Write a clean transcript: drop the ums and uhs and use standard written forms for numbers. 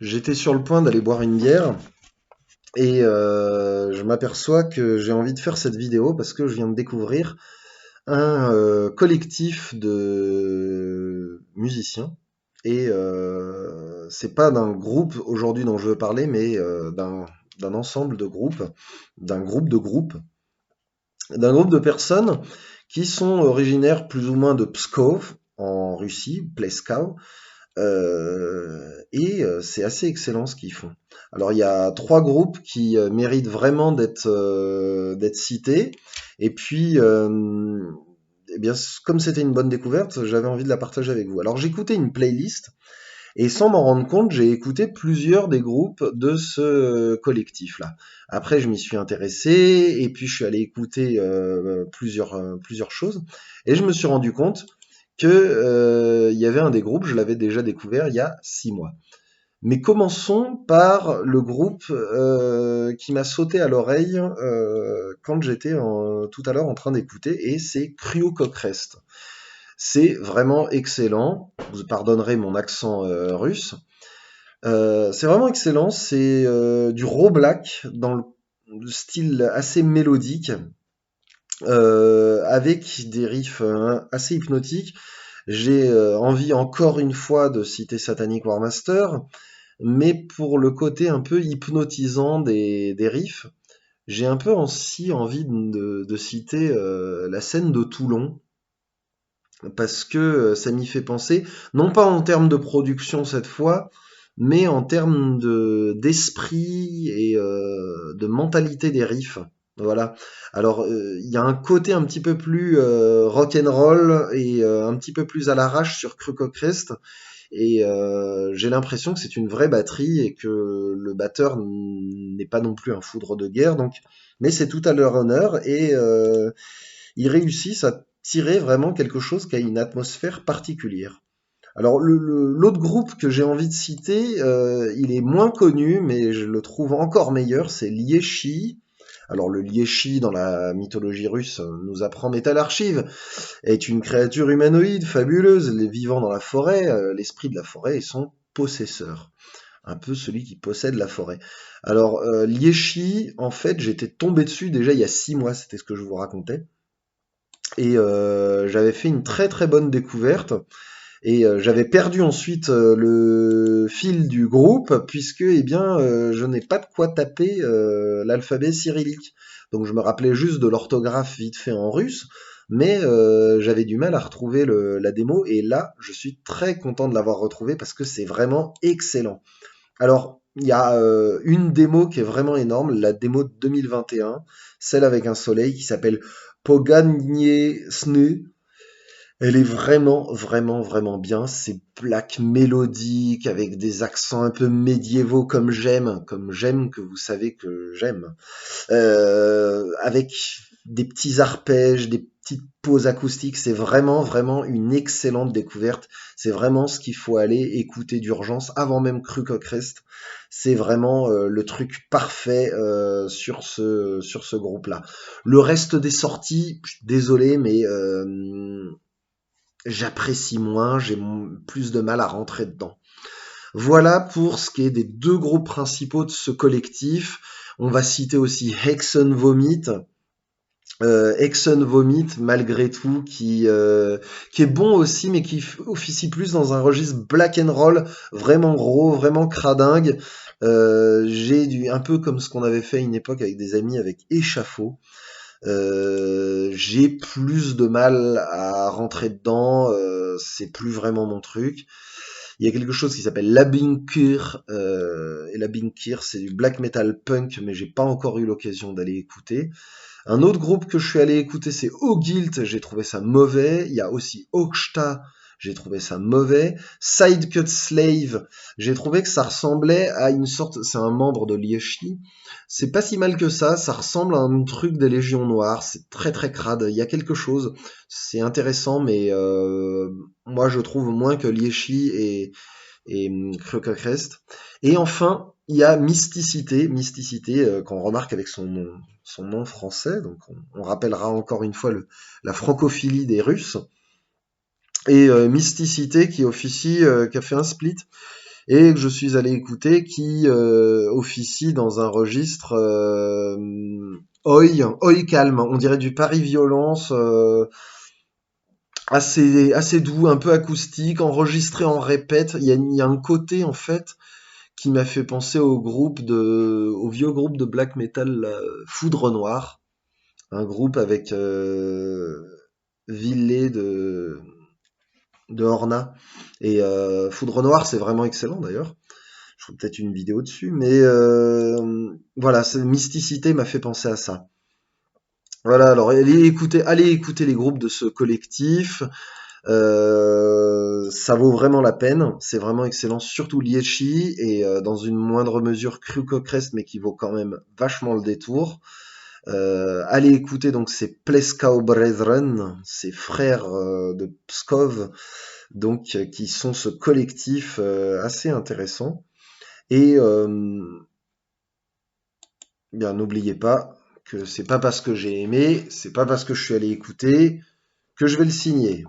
J'étais sur le point d'aller boire une bière et je m'aperçois que j'ai envie de faire cette vidéo parce que je viens de découvrir un collectif de musiciens et c'est pas d'un groupe aujourd'hui dont je veux parler, mais d'un ensemble de groupes, d'un groupe de personnes qui sont originaires plus ou moins de Pskov en Russie, Pleskov. C'est assez excellent ce qu'ils font. Alors il y a trois groupes qui méritent vraiment d'être cités. Et puis, eh bien, comme c'était une bonne découverte, j'avais envie de la partager avec vous. Alors j'écoutais une playlist et sans m'en rendre compte, j'ai écouté plusieurs des groupes de ce collectif-là. Après, je m'y suis intéressé et puis je suis allé écouter plusieurs choses et je me suis rendu compte que il y avait un des groupes, je l'avais déjà découvert il y a 6 mois. Mais commençons par le groupe qui m'a sauté à l'oreille quand j'étais tout à l'heure en train d'écouter, et c'est Cryocochrest. C'est vraiment excellent. Vous pardonnerez mon accent russe. C'est vraiment excellent. C'est du raw black dans le style assez mélodique, avec des riffs assez hypnotiques. J'ai envie encore une fois de citer Satanic Warmaster, mais pour le côté un peu hypnotisant des riffs, j'ai un peu aussi envie de citer la scène de Toulon, parce que ça m'y fait penser, non pas en termes de production cette fois, mais en termes d'esprit et de mentalité des riffs. Voilà. Alors, il y a un côté un petit peu plus rock and roll et un petit peu plus à l'arrache sur Cryocochrest, et j'ai l'impression que c'est une vraie batterie et que le batteur n'est pas non plus un foudre de guerre. Donc, mais c'est tout à leur honneur, et ils réussissent à tirer vraiment quelque chose qui a une atmosphère particulière. Alors l'autre groupe que j'ai envie de citer, il est moins connu, mais je le trouve encore meilleur, c'est Liechi. Alors le Liechi dans la mythologie russe, nous apprend Metal Archive, est une créature humanoïde fabuleuse, les vivant dans la forêt, l'esprit de la forêt et son possesseur. Un peu celui qui possède la forêt. Alors Liechi, en fait, j'étais tombé dessus déjà il y a 6 mois, c'était ce que je vous racontais. Et j'avais fait une très très bonne découverte. Et j'avais perdu ensuite le fil du groupe, puisque eh bien je n'ai pas de quoi taper l'alphabet cyrillique. Donc je me rappelais juste de l'orthographe vite fait en russe, mais j'avais du mal à retrouver la démo, et là je suis très content de l'avoir retrouvé parce que c'est vraiment excellent. Alors il y a une démo qui est vraiment énorme, la démo de 2021, celle avec un soleil qui s'appelle Poganie Snu. Elle est vraiment, vraiment, vraiment bien. C'est black mélodique avec des accents un peu médiévaux comme j'aime, que vous savez que j'aime. Avec des petits arpèges, des petites pauses acoustiques. C'est vraiment, vraiment une excellente découverte. C'est vraiment ce qu'il faut aller écouter d'urgence avant même Cryocochrest. C'est vraiment le truc parfait sur ce groupe-là. Le reste des sorties, je suis désolé, mais j'apprécie moins, j'ai plus de mal à rentrer dedans. Voilà pour ce qui est des deux groupes principaux de ce collectif. On va citer aussi Hexen Vomit. Hexen Vomit, malgré tout, qui est bon aussi, mais qui officie plus dans un registre black and roll, vraiment gros, vraiment cradingue. Un peu comme ce qu'on avait fait à une époque avec des amis avec Échafaud. J'ai plus de mal à rentrer dedans, c'est plus vraiment mon truc. Il y a quelque chose qui s'appelle Labinkir, et Labinkir c'est du black metal punk, mais j'ai pas encore eu l'occasion d'aller écouter. Un autre groupe que je suis allé écouter, c'est Ogilt, j'ai trouvé ça mauvais. Il y a aussi Okshta, j'ai trouvé ça mauvais. Sidecut Slave, j'ai trouvé que ça ressemblait à une sorte, c'est un membre de Liechi, c'est pas si mal que ça ressemble à un truc des Légions Noires, c'est très très crade, il y a quelque chose, c'est intéressant, mais moi je trouve moins que Liechi et Cryocochrest. Et enfin, il y a Mysticité qu'on remarque avec son nom français, donc on rappellera encore une fois la francophilie des Russes, et Mysticité qui officie, qui a fait un split, et que je suis allé écouter, qui officie dans un registre oi calme, on dirait du Paris Violence, assez doux, un peu acoustique, enregistré en répète. Il y a un côté en fait qui m'a fait penser au vieux groupe de black metal Foudre Noire, un groupe avec Villet de Horna. Et Foudre Noire, c'est vraiment excellent d'ailleurs. Je ferai peut-être une vidéo dessus, mais voilà, cette mysticité m'a fait penser à ça. Voilà, alors allez écouter les groupes de ce collectif. Ça vaut vraiment la peine, c'est vraiment excellent, surtout Liechi et dans une moindre mesure Crest, mais qui vaut quand même vachement le détour. Allez écouter donc ces Pleskau Brethren, ces frères de Pskov, donc qui sont ce collectif assez intéressant. Et bien n'oubliez pas que c'est pas parce que j'ai aimé, c'est pas parce que je suis allé écouter que je vais le signer.